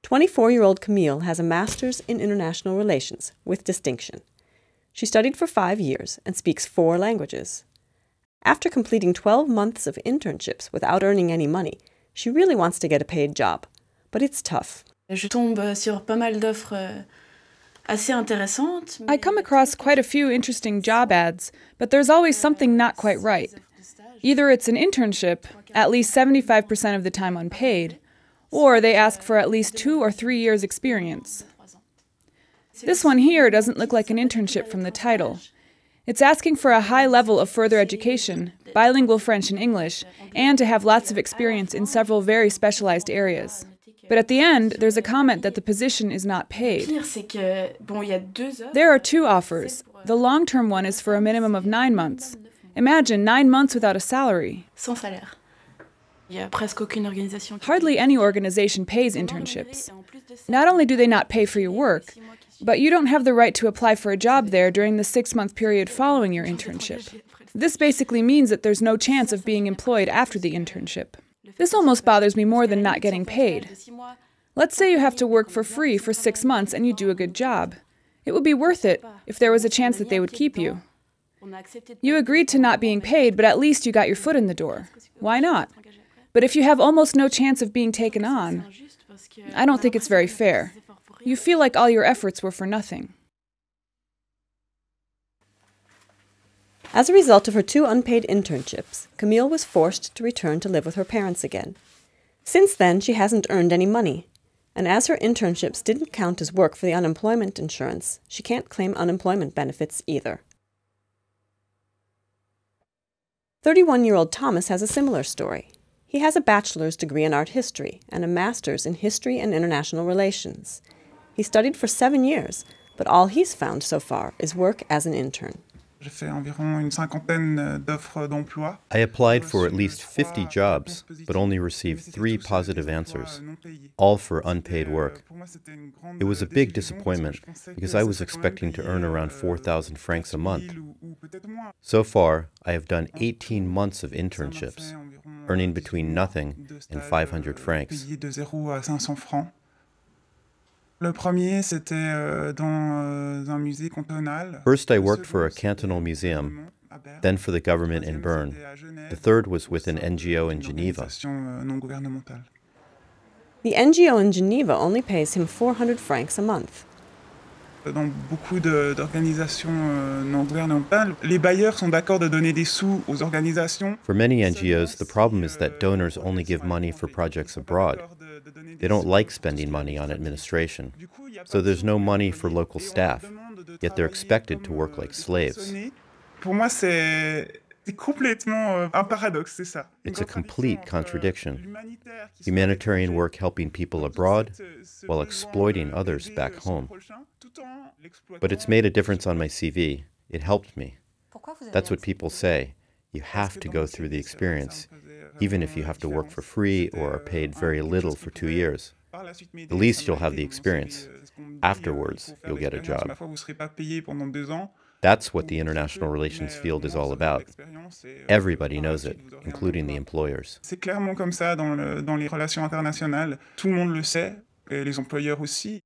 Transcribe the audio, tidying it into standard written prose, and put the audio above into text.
24-year-old Camille has a master's in international relations with distinction. She studied for 5 years and speaks 4 languages. After completing 12 months of internships without earning any money, she really wants to get a paid job, but it's tough. Je tombe sur pas mal d'offres assez intéressantes. I come across quite a few interesting job ads, but there's always something not quite right. Either it's an internship, at least 75% of the time unpaid, or they ask for at least 2 or 3 years' experience. This one here doesn't look like an internship from the title. It's asking for a high level of further education, bilingual French and English, and to have lots of experience in several very specialized areas. But at the end, there's a comment that the position is not paid. There are 2 offers. The long-term one is for a minimum of 9 months. Imagine 9 months without a salary. Hardly any organization pays internships. Not only do they not pay for your work, but you don't have the right to apply for a job there during the 6-month period following your internship. This basically means that there's no chance of being employed after the internship. This almost bothers me more than not getting paid. Let's say you have to work for free for 6 months and you do a good job. It would be worth it if there was a chance that they would keep you. You agreed to not being paid, but at least you got your foot in the door. Why not? But if you have almost no chance of being taken on, I don't think it's very fair. You feel like all your efforts were for nothing. As a result of her 2 unpaid internships, Camille was forced to return to live with her parents again. Since then, she hasn't earned any money. And as her internships didn't count as work for the unemployment insurance, she can't claim unemployment benefits either. 31-year-old Thomas has a similar story. He has a bachelor's degree in art history and a master's in history and international relations. He studied for 7 years, but all he's found so far is work as an intern. I applied for at least 50 jobs, but only received 3 positive answers, all for unpaid work. It was a big disappointment because I was expecting to earn around 4,000 francs a month. So far, I have done 18 months of internships, earning between nothing and 500 francs. First, I worked for a cantonal museum, then for the government in Bern. The third was with an NGO in Geneva. The NGO in Geneva only pays him 400 francs a month. For many NGOs, the problem is that donors only give money for projects abroad. They don't like spending money on administration, so there's no money for local staff, yet they're expected to work like slaves. It's a complete contradiction. Humanitarian work helping people abroad while exploiting others back home. But it's made a difference on my CV. It helped me. That's what people say. You have to go through the experience, even if you have to work for free or are paid very little for 2 years. At least you'll have the experience. Afterwards, you'll get a job. That's what the international relations field is all about. Everybody knows it, including the employers. C'est clairement comme ça dans les relations internationales. Tout le monde le sait, et les employeurs aussi.